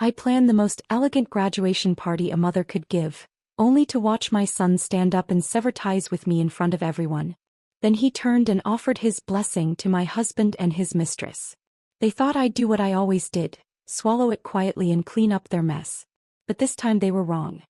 I planned the most elegant graduation party a mother could give, only to watch my son stand up and sever ties with me in front of everyone. Then he turned and offered his blessing to my husband and his mistress. They thought I'd do what I always did, swallow it quietly and clean up their mess. But this time they were wrong.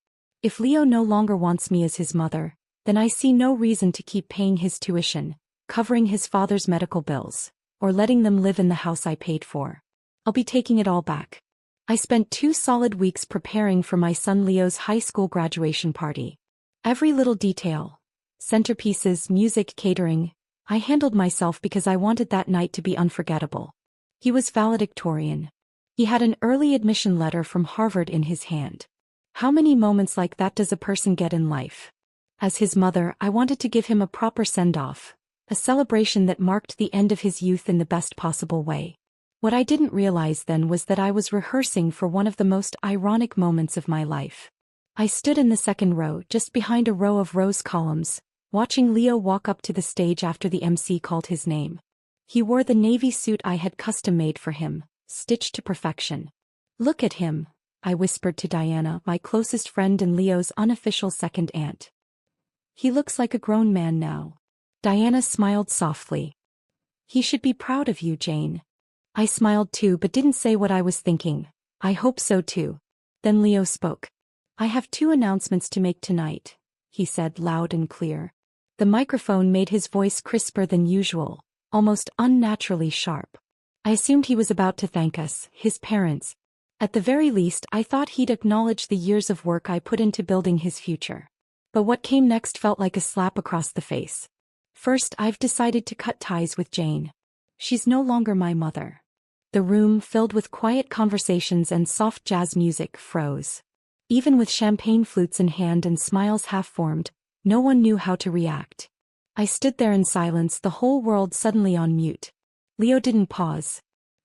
If Leo no longer wants me as his mother, then I see no reason to keep paying his tuition, covering his father's medical bills, or letting them live in the house I paid for. I'll be taking it all back. I spent 2 solid weeks preparing for my son Leo's high school graduation party. Every little detail, centerpieces, music, catering, I handled myself because I wanted that night to be unforgettable. He was valedictorian. He had an early admission letter from Harvard in his hand. How many moments like that does a person get in life? As his mother, I wanted to give him a proper send-off, a celebration that marked the end of his youth in the best possible way. What I didn't realize then was that I was rehearsing for one of the most ironic moments of my life. I stood in the second row, just behind a row of rose columns, watching Leo walk up to the stage after the MC called his name. He wore the navy suit I had custom-made for him, stitched to perfection. "Look at him," I whispered to Diana, my closest friend and Leo's unofficial second aunt. "He looks like a grown man now." Diana smiled softly. "He should be proud of you, Jane." I smiled too but didn't say what I was thinking. "I hope so too." Then Leo spoke. "I have 2 announcements to make tonight," he said loud and clear. The microphone made his voice crisper than usual, almost unnaturally sharp. I assumed he was about to thank us, his parents. At the very least, I thought he'd acknowledge the years of work I put into building his future. But what came next felt like a slap across the face. First, I've decided to cut ties with Jane. She's no longer my mother. The room, filled with quiet conversations and soft jazz music, froze. Even with champagne flutes in hand and smiles half-formed, no one knew how to react. I stood there in silence, the whole world suddenly on mute. Leo didn't pause.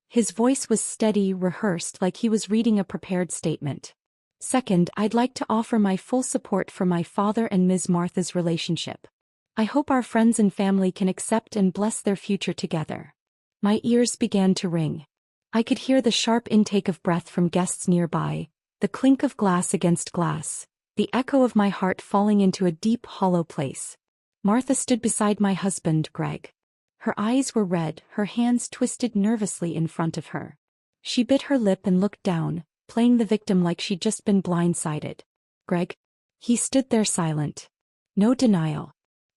His voice was steady, rehearsed, like he was reading a prepared statement. "Second, I'd like to offer my full support for my father and Ms. Martha's relationship. I hope our friends and family can accept and bless their future together." My ears began to ring. I could hear the sharp intake of breath from guests nearby, the clink of glass against glass, the echo of my heart falling into a deep, hollow place. Martha stood beside my husband, Greg. Her eyes were red, her hands twisted nervously in front of her. She bit her lip and looked down, playing the victim like she'd just been blindsided. "Greg?" He stood there silent. No denial.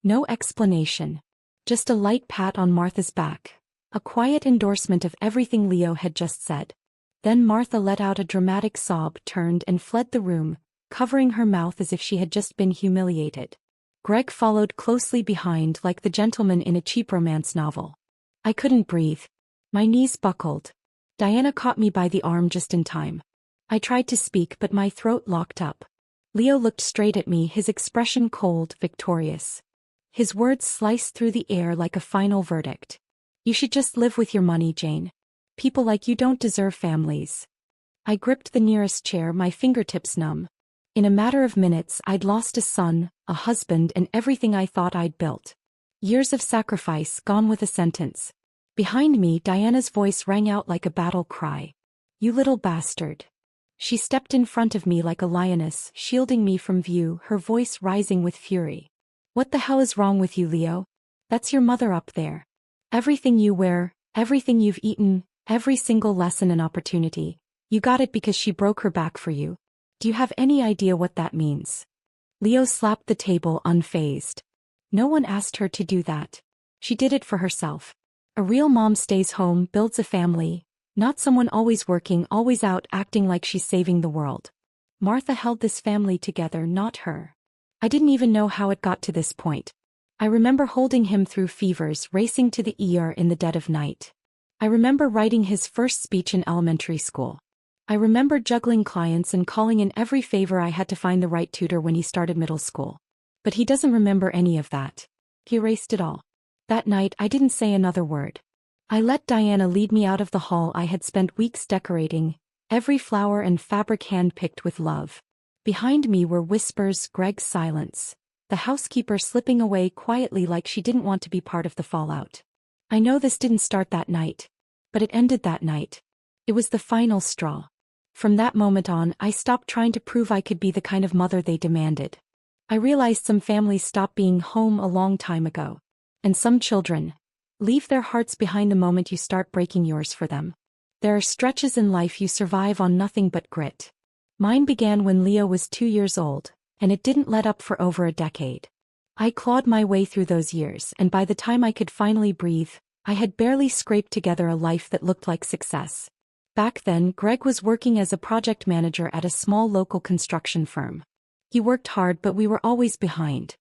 No explanation. Just a light pat on Martha's back. A quiet endorsement of everything Leo had just said. Then Martha let out a dramatic sob, turned and fled the room, covering her mouth as if she had just been humiliated. Greg followed closely behind like the gentleman in a cheap romance novel. I couldn't breathe. My knees buckled. Diana caught me by the arm just in time. I tried to speak but my throat locked up. Leo looked straight at me, his expression cold, victorious. His words sliced through the air like a final verdict. "You should just live with your money, Jane. People like you don't deserve families." I gripped the nearest chair, my fingertips numb. In a matter of minutes, I'd lost a son, a husband, and everything I thought I'd built. Years of sacrifice gone with a sentence. Behind me, Diana's voice rang out like a battle cry. "You little bastard." She stepped in front of me like a lioness, shielding me from view, her voice rising with fury. "What the hell is wrong with you, Leo? That's your mother up there. Everything you wear, everything you've eaten, every single lesson and opportunity, you got it because she broke her back for you. Do you have any idea what that means?" Leo slapped the table, unfazed. "No one asked her to do that. She did it for herself. A real mom stays home, builds a family, not someone always working, always out, acting like she's saving the world. Martha held this family together, not her. I didn't even know how it got to this point. I remember holding him through fevers, racing to the ER in the dead of night. I remember writing his first speech in elementary school. I remember juggling clients and calling in every favor I had to find the right tutor when he started middle school. But he doesn't remember any of that. He erased it all. That night, I didn't say another word. I let Diana lead me out of the hall I had spent weeks decorating, every flower and fabric hand-picked with love. Behind me were whispers, Greg's silence, the housekeeper slipping away quietly like she didn't want to be part of the fallout. I know this didn't start that night, but it ended that night. It was the final straw. From that moment on, I stopped trying to prove I could be the kind of mother they demanded. I realized some families stopped being home a long time ago. And some children leave their hearts behind the moment you start breaking yours for them. There are stretches in life you survive on nothing but grit. Mine began when Leo was 2 years old, and it didn't let up for over a decade. I clawed my way through those years, and by the time I could finally breathe, I had barely scraped together a life that looked like success. Back then, Greg was working as a project manager at a small local construction firm. He worked hard, but we were always behind.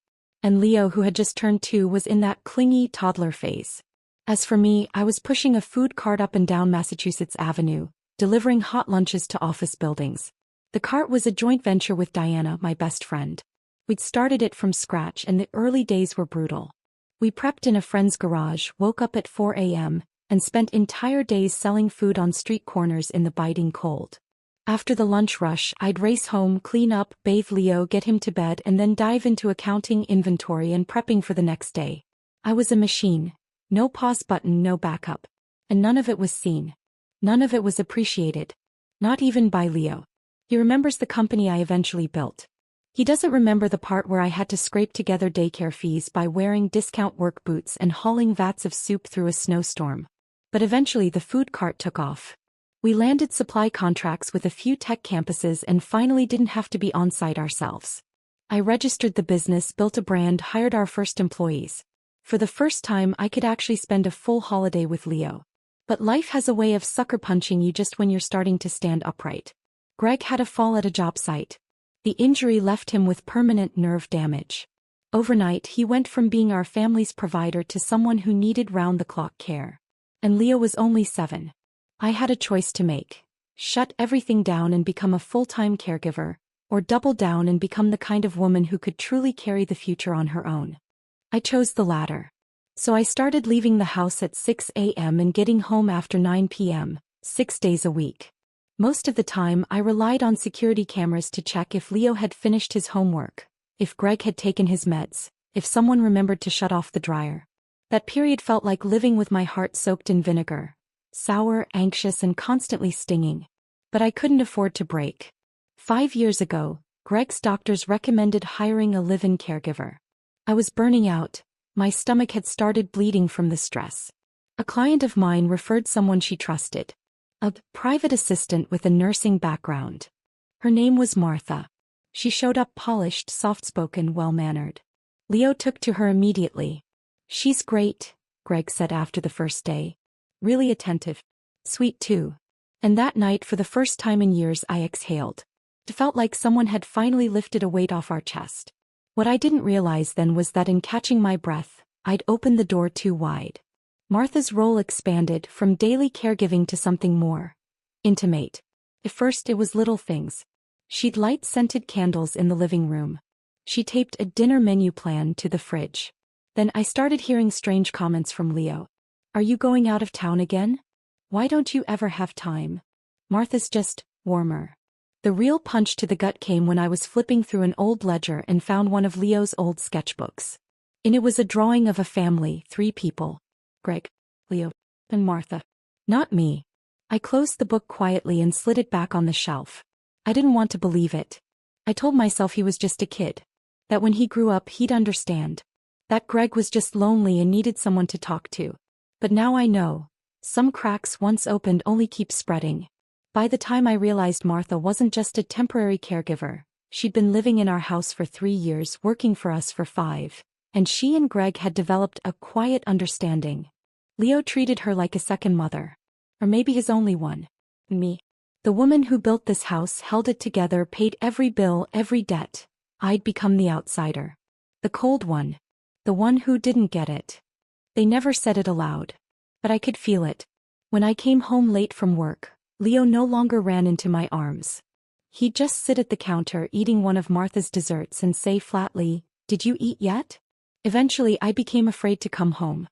And Leo, who had just turned 2, was in that clingy toddler phase. As for me, I was pushing a food cart up and down Massachusetts Avenue, delivering hot lunches to office buildings. The cart was a joint venture with Diana, my best friend. We'd started it from scratch, and the early days were brutal. We prepped in a friend's garage, woke up at 4 a.m., and spent entire days selling food on street corners in the biting cold. After the lunch rush, I'd race home, clean up, bathe Leo, get him to bed, and then dive into accounting, inventory, and prepping for the next day. I was a machine. No pause button, no backup. And none of it was seen. None of it was appreciated. Not even by Leo. He remembers the company I eventually built. He doesn't remember the part where I had to scrape together daycare fees by wearing discount work boots and hauling vats of soup through a snowstorm. But eventually the food cart took off. We landed supply contracts with a few tech campuses and finally didn't have to be on-site ourselves. I registered the business, built a brand, hired our first employees. For the first time, I could actually spend a full holiday with Leo. But life has a way of sucker punching you just when you're starting to stand upright. Greg had a fall at a job site. The injury left him with permanent nerve damage. Overnight, he went from being our family's provider to someone who needed round-the-clock care. And Leo was only 7. I had a choice to make. Shut everything down and become a full-time caregiver, or double down and become the kind of woman who could truly carry the future on her own. I chose the latter. So I started leaving the house at 6 a.m. and getting home after 9 p.m., 6 days a week. Most of the time, I relied on security cameras to check if Leo had finished his homework, if Greg had taken his meds, if someone remembered to shut off the dryer. That period felt like living with my heart soaked in vinegar, sour, anxious, and constantly stinging. But I couldn't afford to break. 5 years ago, Greg's doctors recommended hiring a live-in caregiver. I was burning out. My stomach had started bleeding from the stress. A client of mine referred someone she trusted. A private assistant with a nursing background. Her name was Martha. She showed up polished, soft-spoken, well-mannered. Leo took to her immediately. "She's great," Greg said after the first day. "Really attentive. Sweet too." And that night, for the first time in years, I exhaled. It felt like someone had finally lifted a weight off our chest. What I didn't realize then was that in catching my breath, I'd opened the door too wide. Martha's role expanded from daily caregiving to something more intimate. At first it was little things. She'd light scented candles in the living room. She taped a dinner menu plan to the fridge. Then I started hearing strange comments from Leo. "Are you going out of town again? Why don't you ever have time? Martha's just warmer." The real punch to the gut came when I was flipping through an old ledger and found one of Leo's old sketchbooks. In it was a drawing of a family, 3 people. Greg, Leo, and Martha. Not me. I closed the book quietly and slid it back on the shelf. I didn't want to believe it. I told myself he was just a kid. That when he grew up he'd understand. That Greg was just lonely and needed someone to talk to. But now I know. Some cracks once opened only keep spreading. By the time I realized Martha wasn't just a temporary caregiver, she'd been living in our house for 3 years, working for us for 5, and she and Greg had developed a quiet understanding. Leo treated her like a second mother. Or maybe his only one. Me. The woman who built this house, held it together, paid every bill, every debt. I'd become the outsider. The cold one. The one who didn't get it. They never said it aloud. But I could feel it. When I came home late from work, Leo no longer ran into my arms. He'd just sit at the counter eating one of Martha's desserts and say flatly, "Did you eat yet?" Eventually I became afraid to come home.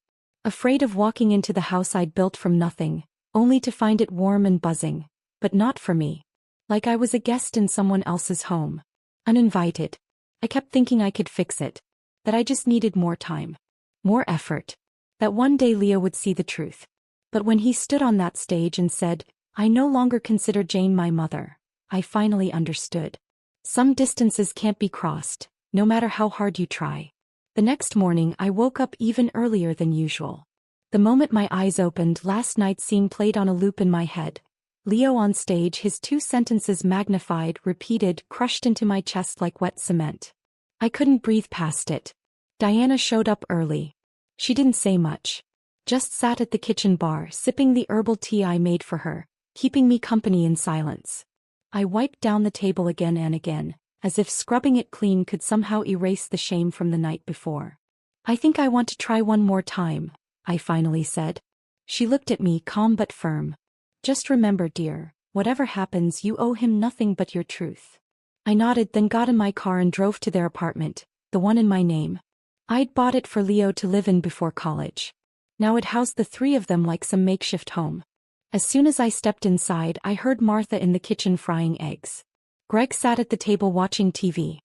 Afraid of walking into the house I'd built from nothing, only to find it warm and buzzing. But not for me. Like I was a guest in someone else's home. Uninvited. I kept thinking I could fix it. That I just needed more time. More effort. That one day Leo would see the truth. But when he stood on that stage and said, I no longer consider Jane my mother. I finally understood. Some distances can't be crossed, no matter how hard you try. The next morning I woke up even earlier than usual. The moment my eyes opened, last night's scene played on a loop in my head. Leo on stage, his two sentences magnified, repeated, crushed into my chest like wet cement. I couldn't breathe past it. Diana showed up early. She didn't say much. Just sat at the kitchen bar, sipping the herbal tea I made for her, keeping me company in silence. I wiped down the table again and again, as if scrubbing it clean could somehow erase the shame from the night before. I think I want to try one more time, I finally said. She looked at me, calm but firm. Just remember, dear, whatever happens, you owe him nothing but your truth. I nodded, then got in my car and drove to their apartment, the one in my name. I'd bought it for Leo to live in before college. Now it housed the three of them like some makeshift home. As soon as I stepped inside, I heard Martha in the kitchen frying eggs. Greg sat at the table watching TV.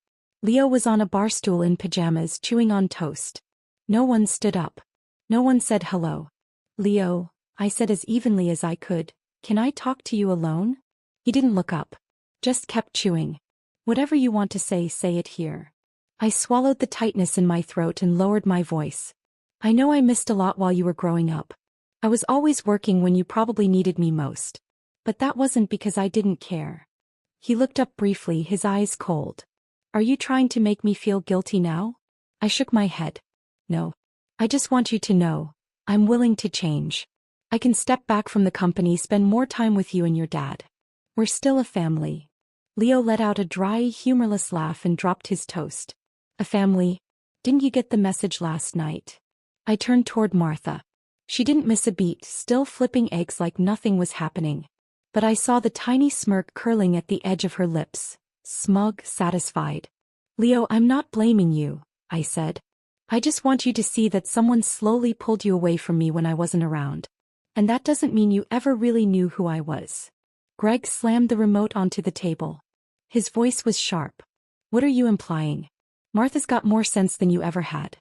Leo was on a bar stool in pajamas chewing on toast. No one stood up. No one said hello. Leo, I said as evenly as I could, can I talk to you alone? He didn't look up. Just kept chewing. Whatever you want to say it here. I swallowed the tightness in my throat and lowered my voice. I know I missed a lot while you were growing up. I was always working when you probably needed me most. But that wasn't because I didn't care. He looked up briefly, his eyes cold. Are you trying to make me feel guilty now? I shook my head. No. I just want you to know, I'm willing to change. I can step back from the company, spend more time with you and your dad. We're still a family. Leo let out a dry, humorless laugh and dropped his toast. A family? Didn't you get the message last night? I turned toward Martha. She didn't miss a beat, still flipping eggs like nothing was happening. But I saw the tiny smirk curling at the edge of her lips, smug, satisfied. Leo, I'm not blaming you, I said. I just want you to see that someone slowly pulled you away from me when I wasn't around. And that doesn't mean you ever really knew who I was. Greg slammed the remote onto the table. His voice was sharp. What are you implying? Martha's got more sense than you ever had.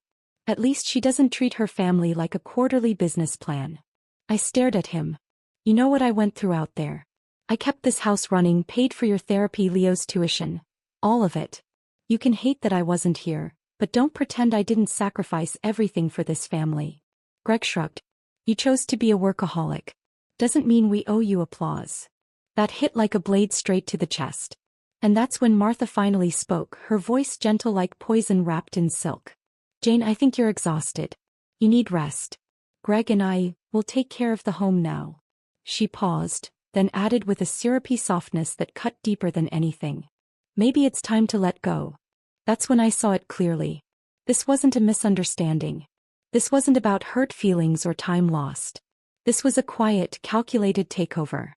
At least she doesn't treat her family like a quarterly business plan. I stared at him. You know what I went through out there. I kept this house running, paid for your therapy, Leo's tuition. All of it. You can hate that I wasn't here, but don't pretend I didn't sacrifice everything for this family. Greg shrugged. You chose to be a workaholic. Doesn't mean we owe you applause. That hit like a blade straight to the chest. And that's when Martha finally spoke, her voice gentle like poison wrapped in silk. Jane, I think you're exhausted. You need rest. Greg and I will take care of the home now. She paused, then added with a syrupy softness that cut deeper than anything. Maybe it's time to let go. That's when I saw it clearly. This wasn't a misunderstanding. This wasn't about hurt feelings or time lost. This was a quiet, calculated takeover.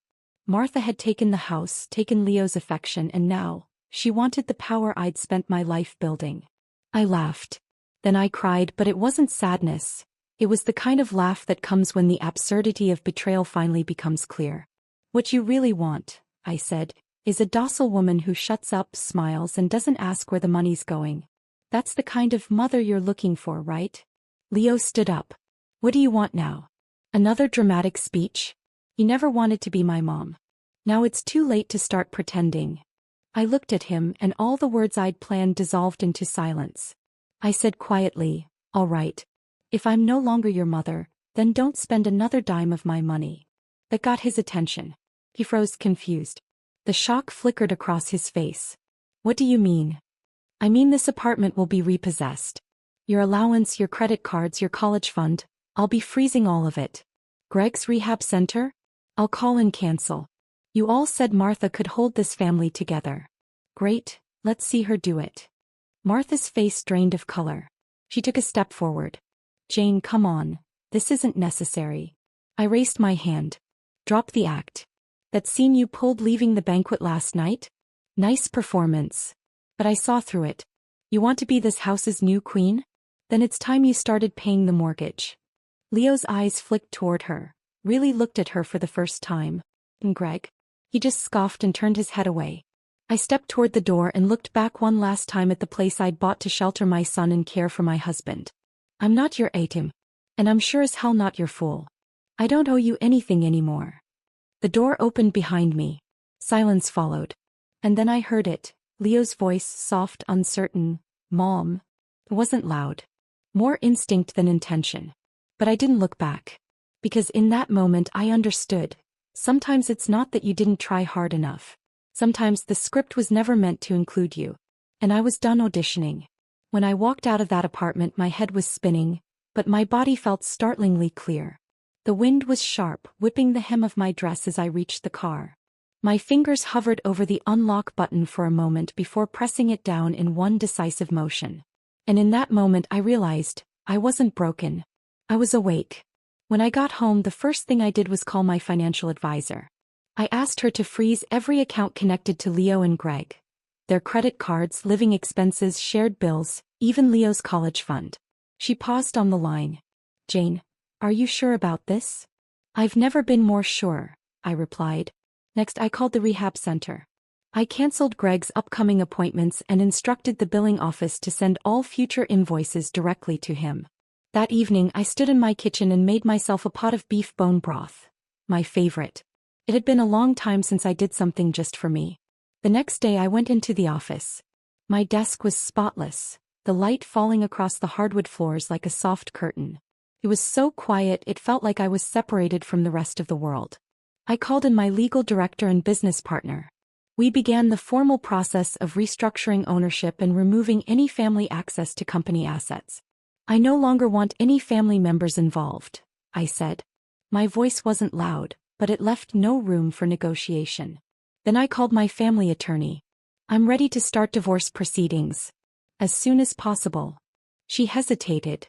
Martha had taken the house, taken Leo's affection, and now, she wanted the power I'd spent my life building. I laughed. Then I cried, but it wasn't sadness. It was the kind of laugh that comes when the absurdity of betrayal finally becomes clear. What you really want, I said, is a docile woman who shuts up, smiles, and doesn't ask where the money's going. That's the kind of mother you're looking for, right? Leo stood up. What do you want now? Another dramatic speech? You never wanted to be my mom. Now it's too late to start pretending. I looked at him, and all the words I'd planned dissolved into silence. I said quietly, all right. If I'm no longer your mother, then don't spend another dime of my money. That got his attention. He froze, confused. The shock flickered across his face. What do you mean? I mean this apartment will be repossessed. Your allowance, your credit cards, your college fund, I'll be freezing all of it. Greg's rehab center? I'll call and cancel. You all said Martha could hold this family together. Great, let's see her do it. Martha's face drained of color. She took a step forward. Jane, come on. This isn't necessary. I raised my hand. Drop the act. That scene you pulled leaving the banquet last night? Nice performance. But I saw through it. You want to be this house's new queen? Then it's time you started paying the mortgage. Leo's eyes flicked toward her, really looked at her for the first time. And Greg? He just scoffed and turned his head away. I stepped toward the door and looked back one last time at the place I'd bought to shelter my son and care for my husband. I'm not your ATM. And I'm sure as hell not your fool. I don't owe you anything anymore. The door opened behind me. Silence followed. And then I heard it, Leo's voice, soft, uncertain. Mom. It wasn't loud. More instinct than intention. But I didn't look back. Because in that moment I understood. Sometimes it's not that you didn't try hard enough. Sometimes the script was never meant to include you. And I was done auditioning. When I walked out of that apartment, my head was spinning, but my body felt startlingly clear. The wind was sharp, whipping the hem of my dress as I reached the car. My fingers hovered over the unlock button for a moment before pressing it down in one decisive motion. And in that moment I realized, I wasn't broken. I was awake. When I got home, the first thing I did was call my financial advisor. I asked her to freeze every account connected to Leo and Greg. Their credit cards, living expenses, shared bills, even Leo's college fund. She paused on the line. Jane, are you sure about this? I've never been more sure, I replied. Next, I called the rehab center. I canceled Greg's upcoming appointments and instructed the billing office to send all future invoices directly to him. That evening, I stood in my kitchen and made myself a pot of beef bone broth. My favorite. It had been a long time since I did something just for me. The next day I went into the office. My desk was spotless, the light falling across the hardwood floors like a soft curtain. It was so quiet it felt like I was separated from the rest of the world. I called in my legal director and business partner. We began the formal process of restructuring ownership and removing any family access to company assets. I no longer want any family members involved, I said. My voice wasn't loud, but it left no room for negotiation. Then I called my family attorney. I'm ready to start divorce proceedings. As soon as possible. She hesitated.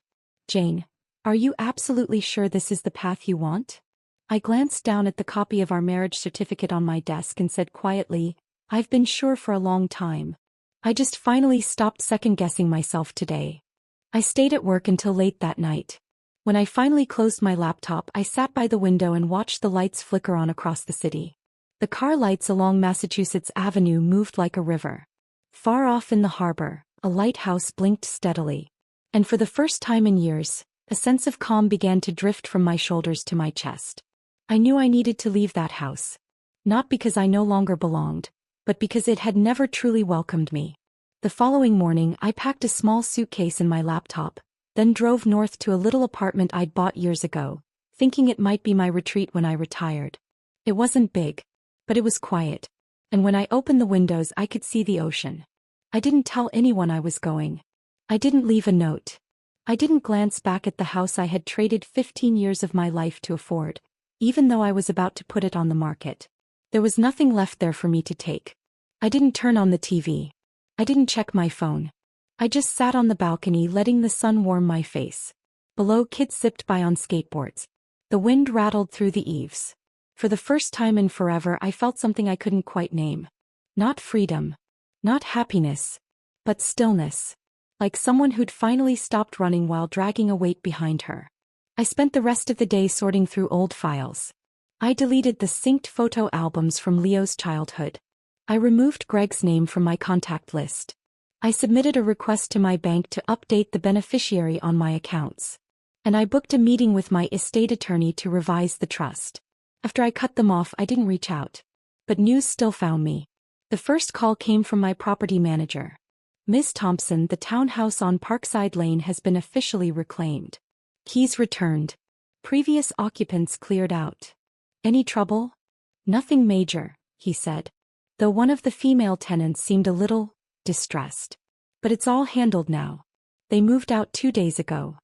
Jane, are you absolutely sure this is the path you want? I glanced down at the copy of our marriage certificate on my desk and said quietly, I've been sure for a long time. I just finally stopped second-guessing myself today. I stayed at work until late that night. When I finally closed my laptop, I sat by the window and watched the lights flicker on across the city. The car lights along Massachusetts Avenue moved like a river. Far off in the harbor, a lighthouse blinked steadily. And for the first time in years, a sense of calm began to drift from my shoulders to my chest. I knew I needed to leave that house. Not because I no longer belonged, but because it had never truly welcomed me. The following morning, I packed a small suitcase in my laptop, then drove north to a little apartment I'd bought years ago, thinking it might be my retreat when I retired. It wasn't big, but it was quiet. And when I opened the windows, I could see the ocean. I didn't tell anyone I was going. I didn't leave a note. I didn't glance back at the house I had traded 15 years of my life to afford, even though I was about to put it on the market. There was nothing left there for me to take. I didn't turn on the TV. I didn't check my phone. I just sat on the balcony letting the sun warm my face. Below, kids zipped by on skateboards. The wind rattled through the eaves. For the first time in forever, I felt something I couldn't quite name. Not freedom. Not happiness. But stillness. Like someone who'd finally stopped running while dragging a weight behind her. I spent the rest of the day sorting through old files. I deleted the synced photo albums from Leo's childhood. I removed Greg's name from my contact list. I submitted a request to my bank to update the beneficiary on my accounts. And I booked a meeting with my estate attorney to revise the trust. After I cut them off, I didn't reach out. But news still found me. The first call came from my property manager. Ms. Thompson, the townhouse on Parkside Lane has been officially reclaimed. Keys returned. Previous occupants cleared out. Any trouble? Nothing major, he said. Though one of the female tenants seemed a little distressed. But it's all handled now. They moved out 2 days ago.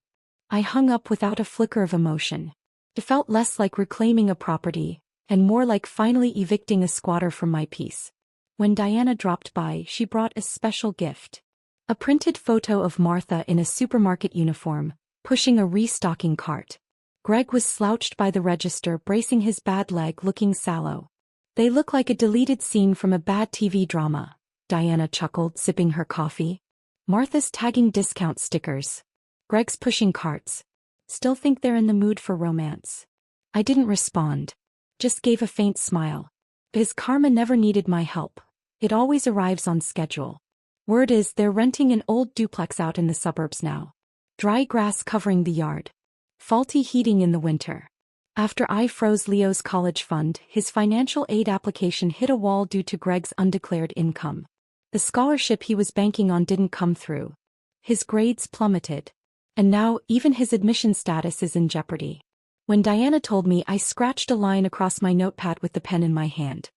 I hung up without a flicker of emotion. It felt less like reclaiming a property, and more like finally evicting a squatter from my peace. When Diana dropped by, she brought a special gift. A printed photo of Martha in a supermarket uniform, pushing a restocking cart. Greg was slouched by the register, bracing his bad leg, looking sallow. They look like a deleted scene from a bad TV drama, Diana chuckled, sipping her coffee. Martha's tagging discount stickers. Greg's pushing carts. Still think they're in the mood for romance. I didn't respond. Just gave a faint smile. His karma never needed my help. It always arrives on schedule. Word is they're renting an old duplex out in the suburbs now. Dry grass covering the yard. Faulty heating in the winter. After I froze Leo's college fund, his financial aid application hit a wall due to Greg's undeclared income. The scholarship he was banking on didn't come through. His grades plummeted. And now, even his admission status is in jeopardy. When Diana told me, I scratched a line across my notepad with the pen in my hand.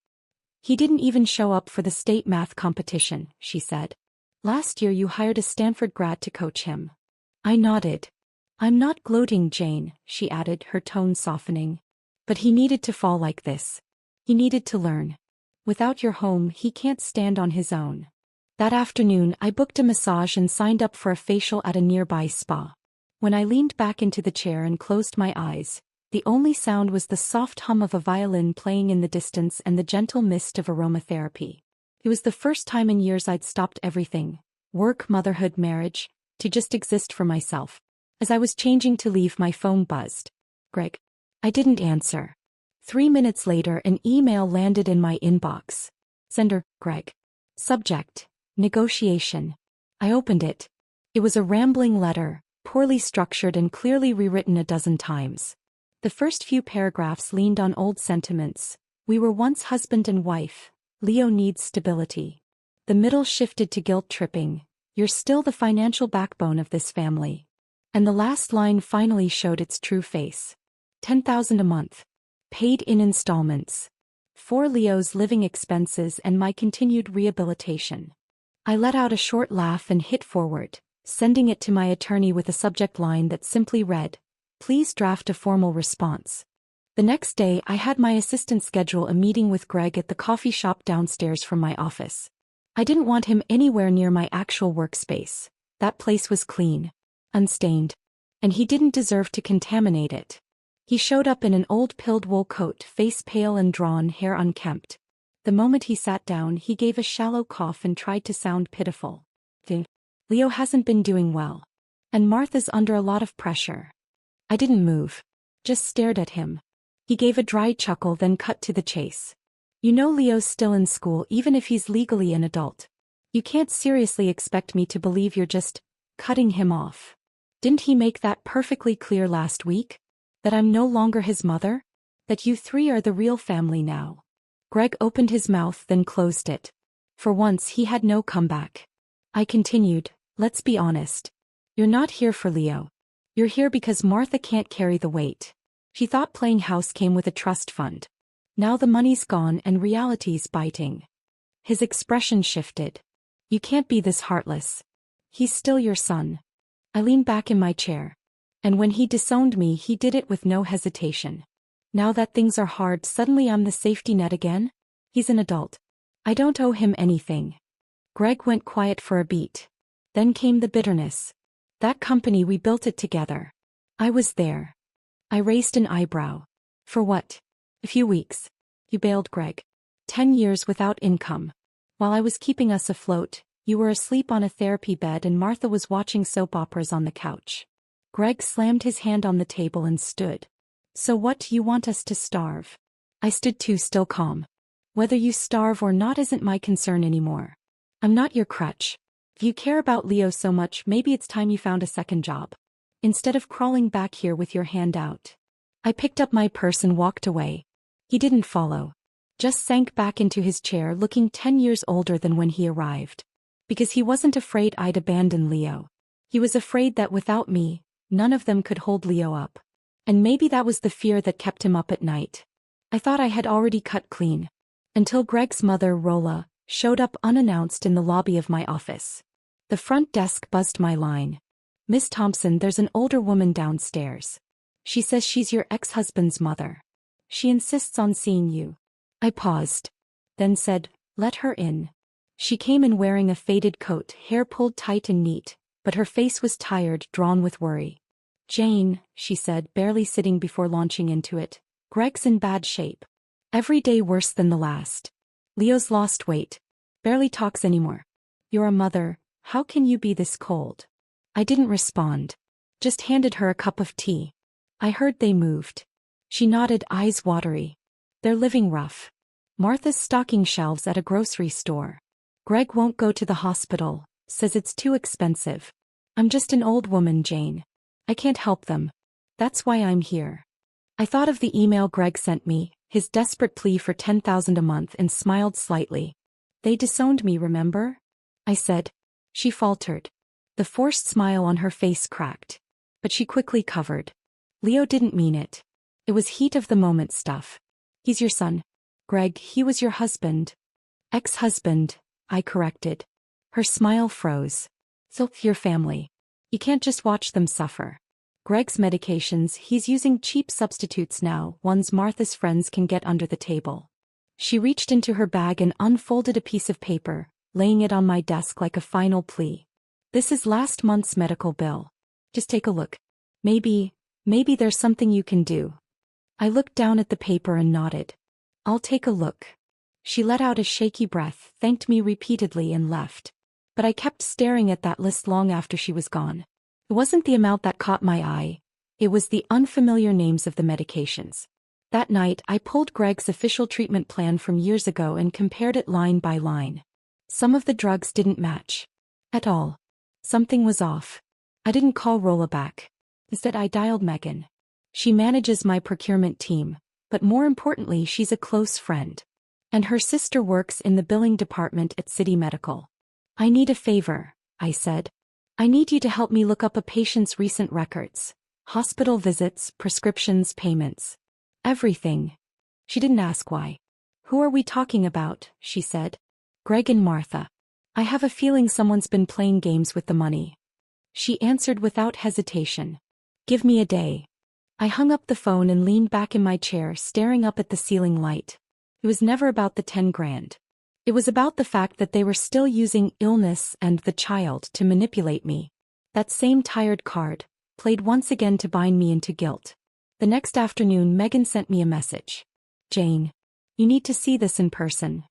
He didn't even show up for the state math competition, she said. Last year you hired a Stanford grad to coach him. I nodded. I'm not gloating, Jane, she added, her tone softening. But he needed to fall like this. He needed to learn. Without your home, he can't stand on his own. That afternoon, I booked a massage and signed up for a facial at a nearby spa. When I leaned back into the chair and closed my eyes, the only sound was the soft hum of a violin playing in the distance and the gentle mist of aromatherapy. It was the first time in years I'd stopped everything, work, motherhood, marriage, to just exist for myself. As I was changing to leave, my phone buzzed. Greg. I didn't answer. 3 minutes later, an email landed in my inbox. Sender, Greg. Subject, negotiation. I opened it. It was a rambling letter, poorly structured and clearly rewritten a dozen times. The first few paragraphs leaned on old sentiments. We were once husband and wife. Leo needs stability. The middle shifted to guilt-tripping. You're still the financial backbone of this family. And the last line finally showed its true face. $10,000 a month. Paid in installments. For Leo's living expenses and my continued rehabilitation. I let out a short laugh and hit forward, sending it to my attorney with a subject line that simply read, "Please draft a formal response." The next day, I had my assistant schedule a meeting with Greg at the coffee shop downstairs from my office. I didn't want him anywhere near my actual workspace. That place was clean, unstained, and he didn't deserve to contaminate it. He showed up in an old pilled wool coat, face pale and drawn, hair unkempt. The moment he sat down, he gave a shallow cough and tried to sound pitiful. Leo hasn't been doing well. And Martha's under a lot of pressure. I didn't move. Just stared at him. He gave a dry chuckle, then cut to the chase. You know Leo's still in school even if he's legally an adult. You can't seriously expect me to believe you're just cutting him off. Didn't he make that perfectly clear last week? That I'm no longer his mother? That you three are the real family now? Greg opened his mouth then closed it. For once he had no comeback. I continued, let's be honest. You're not here for Leo. You're here because Martha can't carry the weight. She thought playing house came with a trust fund. Now the money's gone and reality's biting. His expression shifted. You can't be this heartless. He's still your son. I leaned back in my chair. And when he disowned me, he did it with no hesitation. Now that things are hard, suddenly I'm the safety net again? He's an adult. I don't owe him anything. Greg went quiet for a beat. Then came the bitterness. That company, we built it together. I was there. I raised an eyebrow. For what? A few weeks. You bailed, Greg. 10 years without income. While I was keeping us afloat, you were asleep on a therapy bed and Martha was watching soap operas on the couch. Greg slammed his hand on the table and stood. So what, do you want us to starve? I stood too, still calm. Whether you starve or not isn't my concern anymore. I'm not your crutch. If you care about Leo so much, maybe it's time you found a second job. Instead of crawling back here with your hand out. I picked up my purse and walked away. He didn't follow. Just sank back into his chair, looking 10 years older than when he arrived. Because he wasn't afraid I'd abandon Leo. He was afraid that without me, none of them could hold Leo up. And maybe that was the fear that kept him up at night. I thought I had already cut clean. Until Greg's mother, Rolla, showed up unannounced in the lobby of my office. The front desk buzzed my line. Miss Thompson, there's an older woman downstairs. She says she's your ex-husband's mother. She insists on seeing you. I paused. Then said, let her in. She came in wearing a faded coat, hair pulled tight and neat, but her face was tired, drawn with worry. Jane, she said, barely sitting before launching into it. Greg's in bad shape. Every day worse than the last. Leo's lost weight. Barely talks anymore. You're a mother, how can you be this cold? I didn't respond. Just handed her a cup of tea. I heard they moved. She nodded, eyes watery. They're living rough. Martha's stocking shelves at a grocery store. Greg won't go to the hospital, says it's too expensive. I'm just an old woman, Jane. I can't help them. That's why I'm here. I thought of the email Greg sent me, his desperate plea for $10,000 a month, and smiled slightly. They disowned me, remember? I said. She faltered. The forced smile on her face cracked. But she quickly covered. Leo didn't mean it. It was heat of the moment stuff. He's your son. Greg, he was your husband. Ex-husband, I corrected. Her smile froze. So, your family. You can't just watch them suffer. Greg's medications, he's using cheap substitutes now, ones Martha's friends can get under the table. She reached into her bag and unfolded a piece of paper, laying it on my desk like a final plea. This is last month's medical bill. Just take a look. Maybe there's something you can do. I looked down at the paper and nodded. I'll take a look. She let out a shaky breath, thanked me repeatedly and left. But I kept staring at that list long after she was gone. It wasn't the amount that caught my eye. It was the unfamiliar names of the medications. That night, I pulled Greg's official treatment plan from years ago and compared it line by line. Some of the drugs didn't match. At all. Something was off. I didn't call Rolla back. Instead, I dialed Megan. She manages my procurement team, but more importantly, she's a close friend. And her sister works in the billing department at City Medical. I need a favor, I said. I need you to help me look up a patient's recent records. Hospital visits, prescriptions, payments. Everything. She didn't ask why. Who are we talking about, she said. Greg and Martha. I have a feeling someone's been playing games with the money. She answered without hesitation. Give me a day. I hung up the phone and leaned back in my chair, staring up at the ceiling light. It was never about the 10 grand. It was about the fact that they were still using illness and the child to manipulate me. That same tired card, played once again to bind me into guilt. The next afternoon, Megan sent me a message. Jane. You need to see this in person.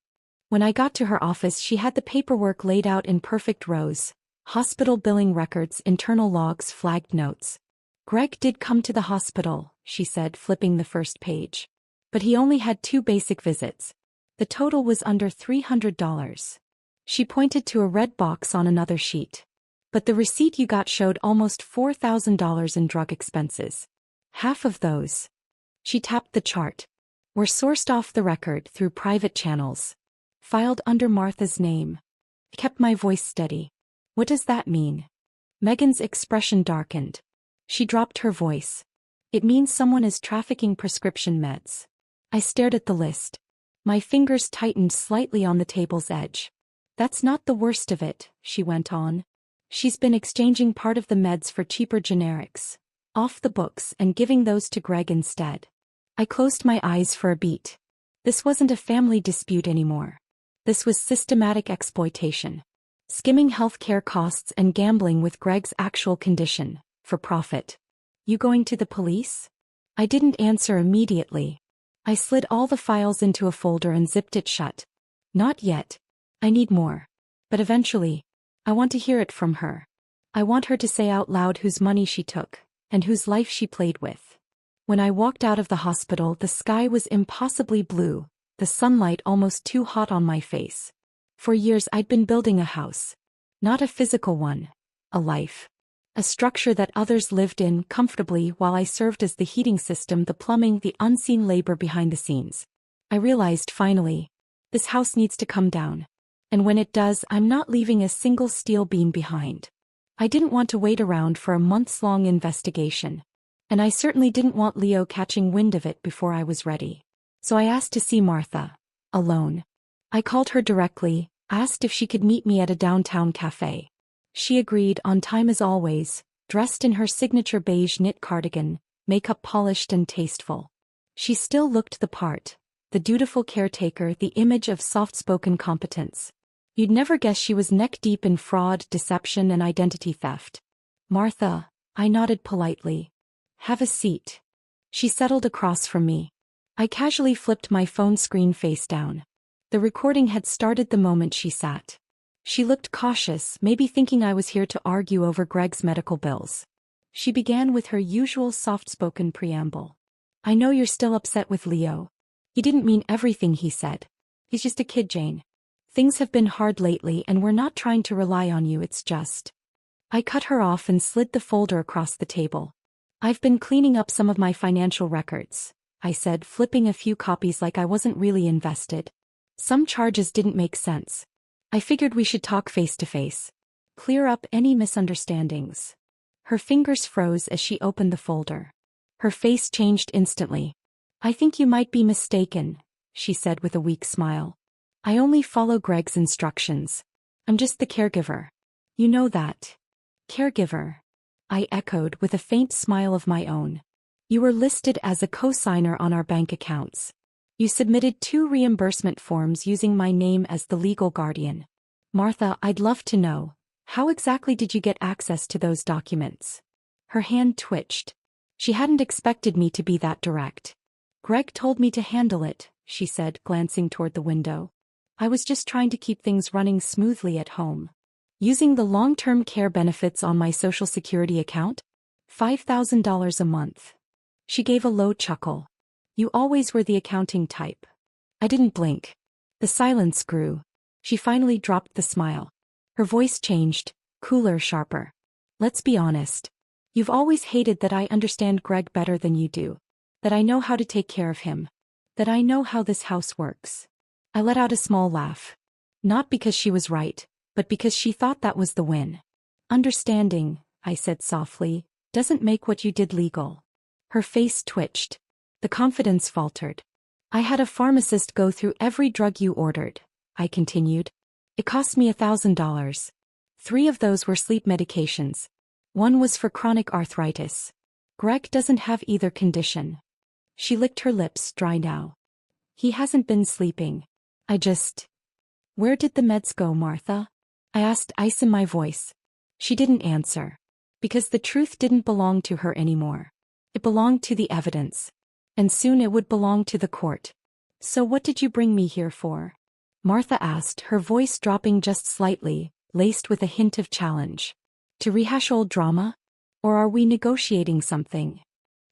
When I got to her office, she had the paperwork laid out in perfect rows. Hospital billing records, internal logs, flagged notes. Greg did come to the hospital, she said, flipping the first page. But he only had 2 basic visits. The total was under $300. She pointed to a red box on another sheet. But the receipt you got showed almost $4,000 in drug expenses. Half of those. She tapped the chart. Were sourced off the record through private channels. Filed under Martha's name. I kept my voice steady. What does that mean? Megan's expression darkened. She dropped her voice. It means someone is trafficking prescription meds. I stared at the list. My fingers tightened slightly on the table's edge. That's not the worst of it, she went on. She's been exchanging part of the meds for cheaper generics. Off the books, and giving those to Greg instead. I closed my eyes for a beat. This wasn't a family dispute anymore. This was systematic exploitation. Skimming healthcare costs and gambling with Greg's actual condition, for profit. You going to the police? I didn't answer immediately. I slid all the files into a folder and zipped it shut. Not yet. I need more. But eventually. I want to hear it from her. I want her to say out loud whose money she took, and whose life she played with. When I walked out of the hospital, the sky was impossibly blue, the sunlight almost too hot on my face. For years I'd been building a house. Not a physical one. A life. A structure that others lived in comfortably while I served as the heating system, the plumbing, the unseen labor behind the scenes. I realized finally, this house needs to come down. And when it does, I'm not leaving a single steel beam behind. I didn't want to wait around for a months-long investigation. And I certainly didn't want Leo catching wind of it before I was ready. So I asked to see Martha. Alone. I called her directly, asked if she could meet me at a downtown cafe. She agreed, on time as always, dressed in her signature beige knit cardigan, makeup polished and tasteful. She still looked the part, the dutiful caretaker, the image of soft-spoken competence. You'd never guess she was neck-deep in fraud, deception, and identity theft. Martha, I nodded politely. Have a seat. She settled across from me. I casually flipped my phone screen face down. The recording had started the moment she sat. She looked cautious, maybe thinking I was here to argue over Greg's medical bills. She began with her usual soft-spoken preamble. I know you're still upset with Leo. He didn't mean everything he said. He's just a kid, Jane. Things have been hard lately and we're not trying to rely on you, it's just. I cut her off and slid the folder across the table. I've been cleaning up some of my financial records, I said, flipping a few copies like I wasn't really invested. Some charges didn't make sense. I figured we should talk face to face. Clear up any misunderstandings. Her fingers froze as she opened the folder. Her face changed instantly. I think you might be mistaken, she said with a weak smile. I only follow Greg's instructions. I'm just the caregiver. You know that. Caregiver. I echoed with a faint smile of my own. You were listed as a co-signer on our bank accounts. You submitted 2 reimbursement forms using my name as the legal guardian. Martha, I'd love to know, how exactly did you get access to those documents? Her hand twitched. She hadn't expected me to be that direct. Greg told me to handle it, she said, glancing toward the window. I was just trying to keep things running smoothly at home. Using the long-term care benefits on my Social Security account? $5,000 a month. She gave a low chuckle. You always were the accounting type. I didn't blink. The silence grew. She finally dropped the smile. Her voice changed, cooler, sharper. Let's be honest. You've always hated that I understand Greg better than you do. That I know how to take care of him. That I know how this house works. I let out a small laugh. Not because she was right, but because she thought that was the win. Understanding, I said softly, doesn't make what you did legal. Her face twitched. The confidence faltered. I had a pharmacist go through every drug you ordered, I continued. It cost me $1,000. 3 of those were sleep medications. 1 was for chronic arthritis. Greg doesn't have either condition. She licked her lips, dry now. He hasn't been sleeping. Where did the meds go, Martha? I asked, ice in my voice. She didn't answer. Because the truth didn't belong to her anymore. It belonged to the evidence. And soon it would belong to the court. So what did you bring me here for? Martha asked, her voice dropping just slightly, laced with a hint of challenge. To rehash old drama? Or are we negotiating something?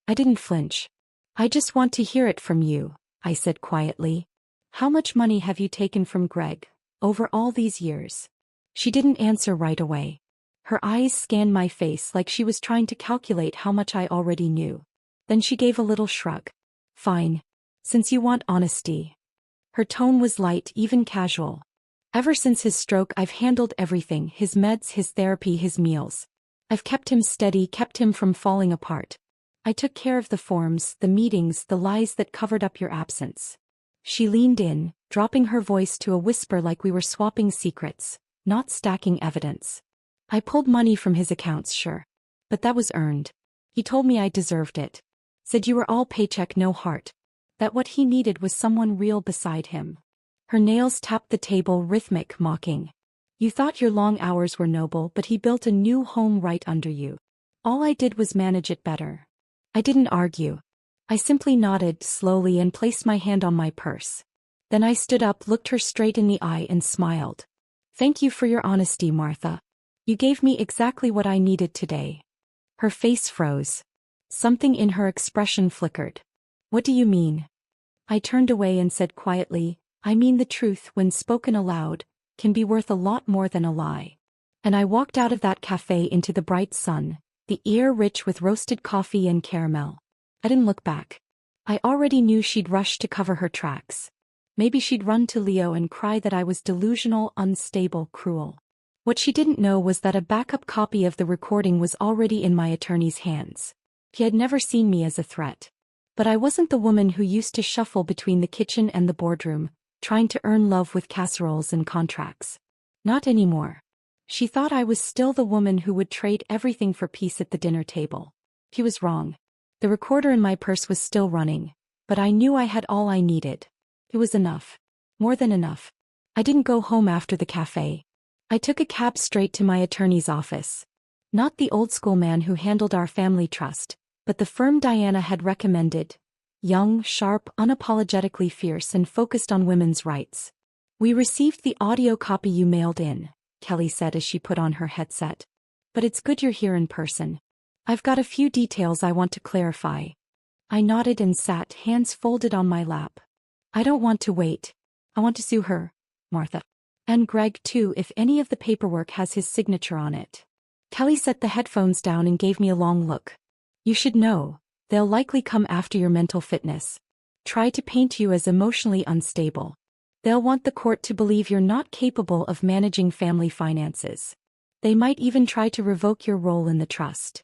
I didn't flinch. I just want to hear it from you, I said quietly. How much money have you taken from Greg, over all these years? She didn't answer right away. Her eyes scanned my face like she was trying to calculate how much I already knew. Then she gave a little shrug. Fine. Since you want honesty. Her tone was light, even casual. Ever since his stroke, I've handled everything, his meds, his therapy, his meals. I've kept him steady, kept him from falling apart. I took care of the forms, the meetings, the lies that covered up your absence. She leaned in, dropping her voice to a whisper like we were swapping secrets, not stacking evidence. I pulled money from his accounts, sure. But that was earned. He told me I deserved it. Said you were all paycheck, no heart. That what he needed was someone real beside him. Her nails tapped the table, rhythmic, mocking. You thought your long hours were noble, but he built a new home right under you. All I did was manage it better. I didn't argue. I simply nodded slowly and placed my hand on my purse. Then I stood up, looked her straight in the eye and smiled. Thank you for your honesty, Martha. You gave me exactly what I needed today. Her face froze. Something in her expression flickered. What do you mean? I turned away and said quietly, I mean the truth, when spoken aloud, can be worth a lot more than a lie. And I walked out of that cafe into the bright sun, the air rich with roasted coffee and caramel. I didn't look back. I already knew she'd rush to cover her tracks. Maybe she'd run to Leo and cry that I was delusional, unstable, cruel. What she didn't know was that a backup copy of the recording was already in my attorney's hands. He had never seen me as a threat. But I wasn't the woman who used to shuffle between the kitchen and the boardroom, trying to earn love with casseroles and contracts. Not anymore. She thought I was still the woman who would trade everything for peace at the dinner table. He was wrong. The recorder in my purse was still running, but I knew I had all I needed. It was enough. More than enough. I didn't go home after the cafe. I took a cab straight to my attorney's office. Not the old-school man who handled our family trust, but the firm Diana had recommended. Young, sharp, unapologetically fierce and focused on women's rights. We received the audio copy you mailed in, Kelly said as she put on her headset. But it's good you're here in person. I've got a few details I want to clarify. I nodded and sat, hands folded on my lap. I don't want to wait. I want to sue her, Martha. And Greg too, if any of the paperwork has his signature on it. Kelly set the headphones down and gave me a long look. You should know. They'll likely come after your mental fitness. Try to paint you as emotionally unstable. They'll want the court to believe you're not capable of managing family finances. They might even try to revoke your role in the trust.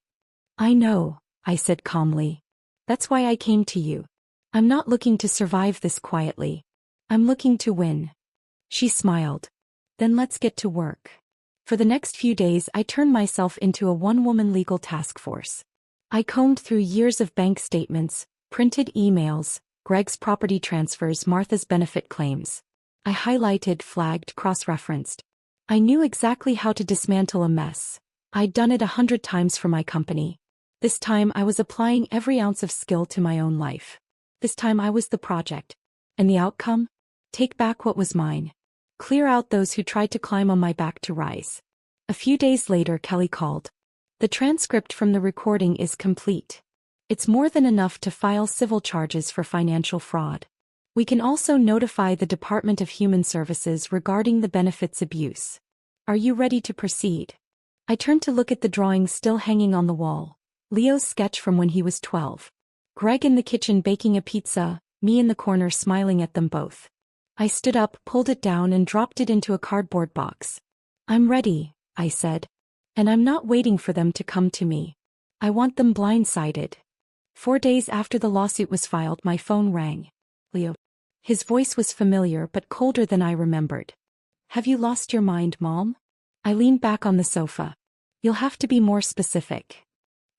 I know, I said calmly. That's why I came to you. I'm not looking to survive this quietly. I'm looking to win. She smiled. Then let's get to work. For the next few days I turned myself into a one-woman legal task force. I combed through years of bank statements, printed emails, Greg's property transfers, Martha's benefit claims. I highlighted, flagged, cross-referenced. I knew exactly how to dismantle a mess. I'd done it 100 times for my company. This time I was applying every ounce of skill to my own life. This time I was the project. And the outcome? Take back what was mine. Clear out those who tried to climb on my back to rise. A few days later Kelly called. The transcript from the recording is complete. It's more than enough to file civil charges for financial fraud. We can also notify the Department of Human Services regarding the benefits abuse. Are you ready to proceed? I turned to look at the drawings still hanging on the wall. Leo's sketch from when he was 12. Greg in the kitchen baking a pizza, me in the corner smiling at them both. I stood up, pulled it down and dropped it into a cardboard box. I'm ready, I said. And I'm not waiting for them to come to me. I want them blindsided. 4 days after the lawsuit was filed my phone rang. Leo. His voice was familiar but colder than I remembered. Have you lost your mind, Mom? I leaned back on the sofa. You'll have to be more specific.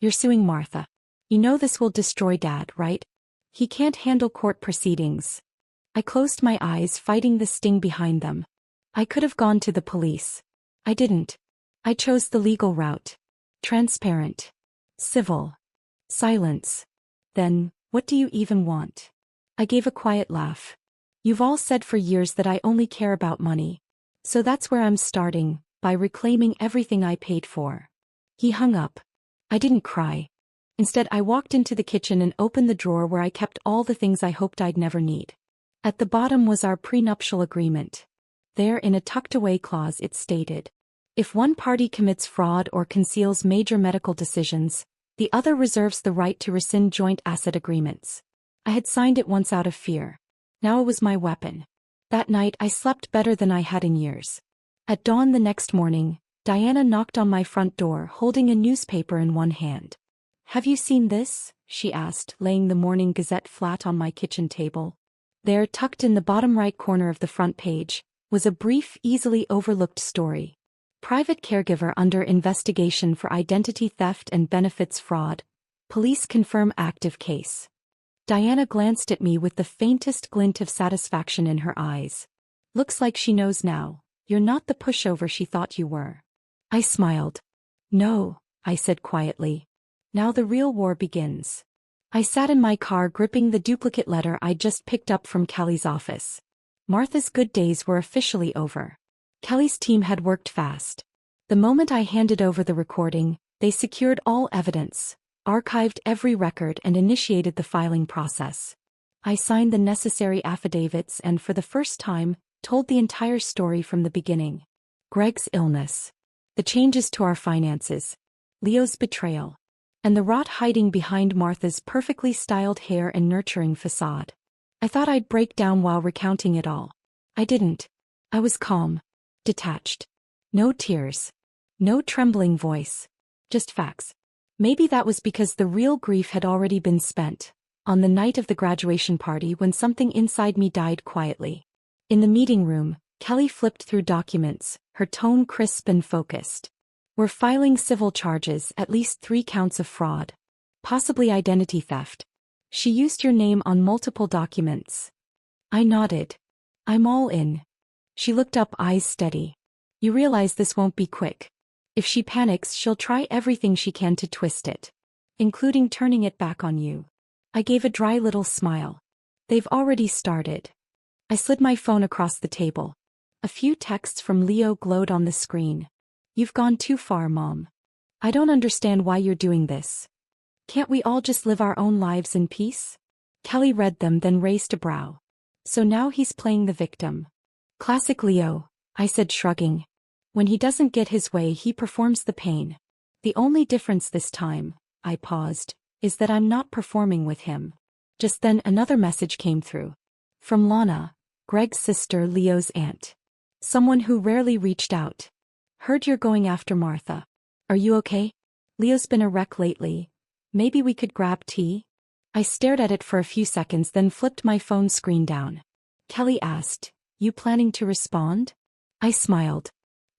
You're suing Martha. You know this will destroy Dad, right? He can't handle court proceedings. I closed my eyes, fighting the sting behind them. I could have gone to the police. I didn't. I chose the legal route. Transparent. Civil. Silence. Then, what do you even want? I gave a quiet laugh. You've all said for years that I only care about money. So that's where I'm starting, by reclaiming everything I paid for. He hung up. I didn't cry. Instead I walked into the kitchen and opened the drawer where I kept all the things I hoped I'd never need. At the bottom was our prenuptial agreement. There in a tucked-away clause it stated, if one party commits fraud or conceals major medical decisions, the other reserves the right to rescind joint asset agreements. I had signed it once out of fear. Now it was my weapon. That night I slept better than I had in years. At dawn the next morning, Diana knocked on my front door holding a newspaper in one hand. Have you seen this? She asked, laying the Morning Gazette flat on my kitchen table. There, tucked in the bottom right corner of the front page, was a brief, easily overlooked story. Private caregiver under investigation for identity theft and benefits fraud. Police confirm active case. Diana glanced at me with the faintest glint of satisfaction in her eyes. Looks like she knows now. You're not the pushover she thought you were. I smiled. No, I said quietly. Now the real war begins. I sat in my car gripping the duplicate letter I'd just picked up from Kelly's office. Martha's good days were officially over. Kelly's team had worked fast. The moment I handed over the recording, they secured all evidence, archived every record and initiated the filing process. I signed the necessary affidavits and for the first time, told the entire story from the beginning. Greg's illness. The changes to our finances. Leo's betrayal. And the rot hiding behind Martha's perfectly styled hair and nurturing facade. I thought I'd break down while recounting it all. I didn't. I was calm. Detached. No tears. No trembling voice. Just facts. Maybe that was because the real grief had already been spent, on the night of the graduation party when something inside me died quietly. In the meeting room, Kelly flipped through documents, her tone crisp and focused. We're filing civil charges, at least 3 counts of fraud. Possibly identity theft. She used your name on multiple documents. I nodded. I'm all in. She looked up, eyes steady. You realize this won't be quick. If she panics, she'll try everything she can to twist it. Including turning it back on you. I gave a dry little smile. They've already started. I slid my phone across the table. A few texts from Leo glowed on the screen. You've gone too far, Mom. I don't understand why you're doing this. Can't we all just live our own lives in peace? Kelly read them, then raised a brow. So now he's playing the victim. Classic Leo, I said, shrugging. When he doesn't get his way, he performs the pain. The only difference this time, I paused, is that I'm not performing with him. Just then another message came through. From Lana, Greg's sister, Leo's aunt. Someone who rarely reached out. Heard you're going after Martha. Are you okay? Leo's been a wreck lately. Maybe we could grab tea? I stared at it for a few seconds, then flipped my phone screen down. Kelly asked, "You planning to respond?" I smiled.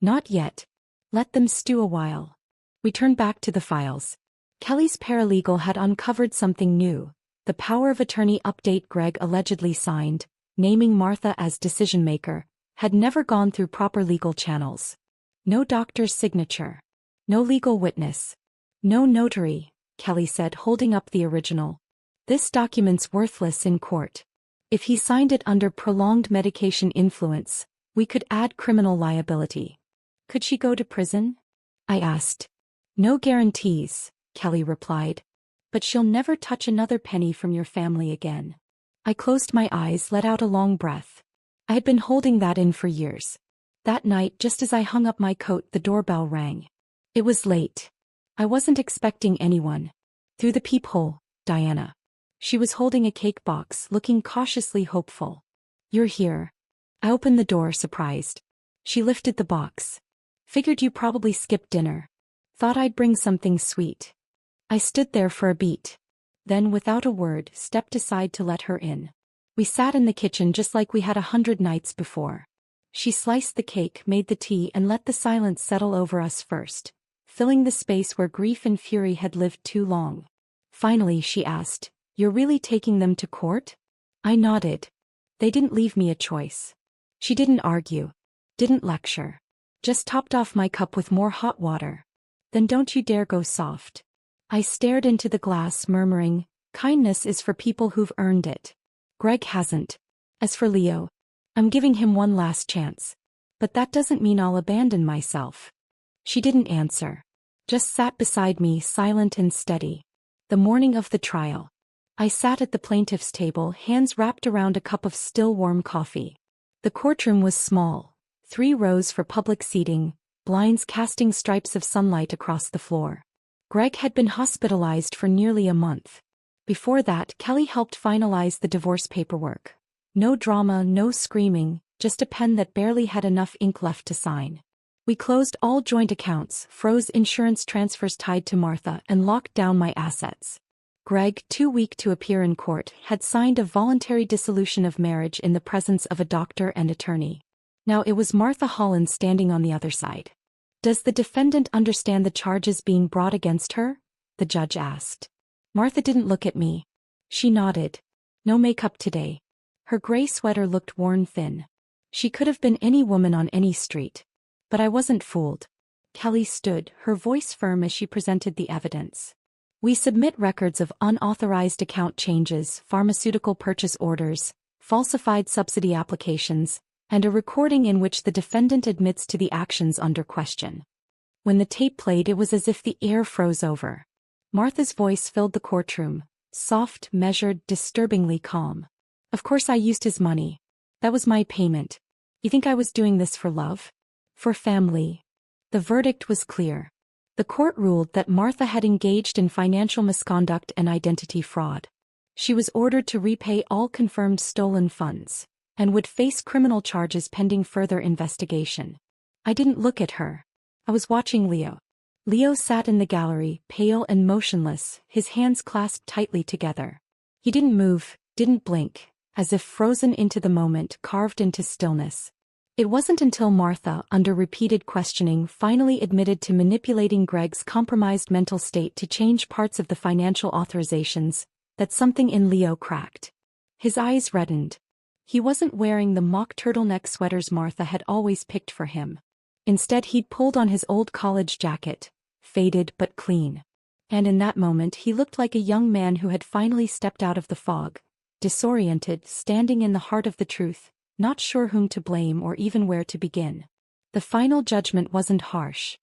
Not yet. Let them stew a while. We turned back to the files. Kelly's paralegal had uncovered something new. The power of attorney update Greg allegedly signed, naming Martha as decision-maker, had never gone through proper legal channels. No doctor's signature. No legal witness. No notary, Kelly said, holding up the original. This document's worthless in court. If he signed it under prolonged medication influence, we could add criminal liability. Could she go to prison? I asked. No guarantees, Kelly replied. But she'll never touch another penny from your family again. I closed my eyes, let out a long breath. I had been holding that in for years. That night, just as I hung up my coat, the doorbell rang. It was late. I wasn't expecting anyone. Through the peephole, Diana. She was holding a cake box, looking cautiously hopeful. You're here. I opened the door, surprised. She lifted the box. Figured you probably skipped dinner. Thought I'd bring something sweet. I stood there for a beat. Then, without a word, stepped aside to let her in. We sat in the kitchen just like we had 100 nights before. She sliced the cake, made the tea, and let the silence settle over us first, filling the space where grief and fury had lived too long. Finally, she asked, "You're really taking them to court?" I nodded. They didn't leave me a choice. She didn't argue. Didn't lecture. Just topped off my cup with more hot water. Then don't you dare go soft. I stared into the glass, murmuring, kindness is for people who've earned it. Greg hasn't. As for Leo, I'm giving him one last chance. But that doesn't mean I'll abandon myself. She didn't answer. Just sat beside me, silent and steady. The morning of the trial. I sat at the plaintiff's table, hands wrapped around a cup of still warm coffee. The courtroom was small. 3 rows for public seating, blinds casting stripes of sunlight across the floor. Greg had been hospitalized for nearly a month. Before that, Kelly helped finalize the divorce paperwork. No drama, no screaming, just a pen that barely had enough ink left to sign. We closed all joint accounts, froze insurance transfers tied to Martha, and locked down my assets. Greg, too weak to appear in court, had signed a voluntary dissolution of marriage in the presence of a doctor and attorney. Now it was Martha Holland standing on the other side. Does the defendant understand the charges being brought against her? The judge asked. Martha didn't look at me. She nodded. No makeup today. Her gray sweater looked worn thin. She could have been any woman on any street. But I wasn't fooled. Kelly stood, her voice firm as she presented the evidence. We submit records of unauthorized account changes, pharmaceutical purchase orders, falsified subsidy applications, and a recording in which the defendant admits to the actions under question. When the tape played, it was as if the air froze over. Martha's voice filled the courtroom, soft, measured, disturbingly calm. Of course I used his money. That was my payment. You think I was doing this for love? For family? The verdict was clear. The court ruled that Martha had engaged in financial misconduct and identity fraud. She was ordered to repay all confirmed stolen funds, and would face criminal charges pending further investigation. I didn't look at her. I was watching Leo. Leo sat in the gallery, pale and motionless, his hands clasped tightly together. He didn't move, didn't blink, as if frozen into the moment, carved into stillness. It wasn't until Martha, under repeated questioning, finally admitted to manipulating Greg's compromised mental state to change parts of the financial authorizations, that something in Leo cracked. His eyes reddened. He wasn't wearing the mock turtleneck sweaters Martha had always picked for him. Instead, he'd pulled on his old college jacket, faded but clean. And in that moment he looked like a young man who had finally stepped out of the fog, disoriented, standing in the heart of the truth, not sure whom to blame or even where to begin. The final judgment wasn't harsh.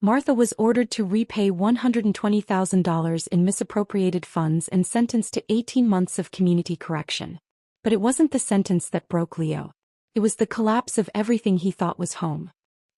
Martha was ordered to repay $120,000 in misappropriated funds and sentenced to 18 months of community correction. But it wasn't the sentence that broke Leo. It was the collapse of everything he thought was home.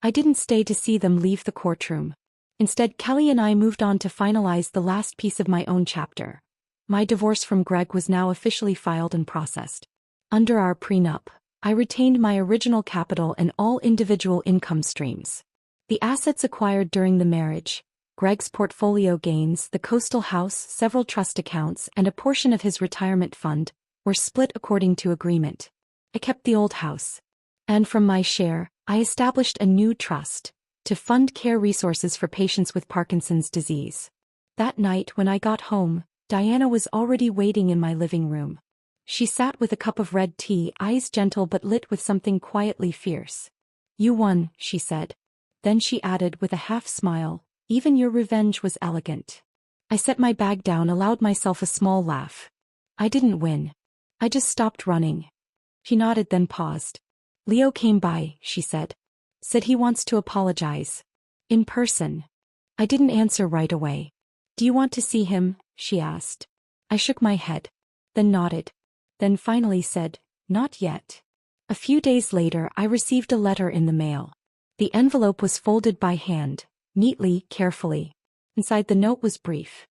I didn't stay to see them leave the courtroom. Instead, Kelly and I moved on to finalize the last piece of my own chapter. My divorce from Greg was now officially filed and processed. Under our prenup, I retained my original capital and all individual income streams. The assets acquired during the marriage, Greg's portfolio gains, the coastal house, several trust accounts, and a portion of his retirement fund, were split according to agreement. I kept the old house. And from my share, I established a new trust to fund care resources for patients with Parkinson's disease. That night when I got home, Diana was already waiting in my living room. She sat with a cup of red tea, eyes gentle but lit with something quietly fierce. "You won," she said. Then she added with a half-smile, "Even your revenge was elegant." I set my bag down, allowed myself a small laugh. "I didn't win. I just stopped running." She nodded, then paused. "Leo came by," she said. "Said he wants to apologize. In person." I didn't answer right away. "Do you want to see him?" she asked. I shook my head. Then nodded. Then finally said, "Not yet." A few days later I received a letter in the mail. The envelope was folded by hand, neatly, carefully. Inside the note was brief.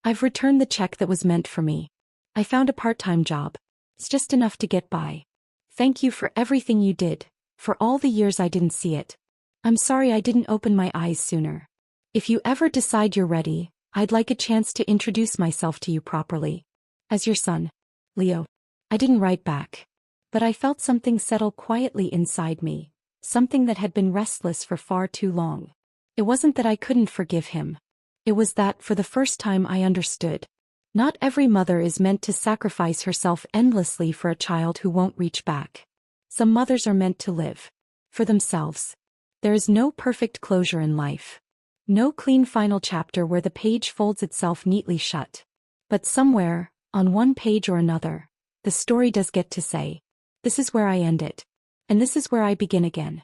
"I've returned the check that was meant for me. I found a part-time job. It's just enough to get by. Thank you for everything you did, for all the years I didn't see it. I'm sorry I didn't open my eyes sooner. If you ever decide you're ready, I'd like a chance to introduce myself to you properly. As your son, Leo." I didn't write back. But I felt something settle quietly inside me, something that had been restless for far too long. It wasn't that I couldn't forgive him. It was that, for the first time, I understood. Not every mother is meant to sacrifice herself endlessly for a child who won't reach back. Some mothers are meant to live for themselves. There is no perfect closure in life. No clean final chapter where the page folds itself neatly shut. But somewhere, on one page or another, the story does get to say, "This is where I end it. And this is where I begin again."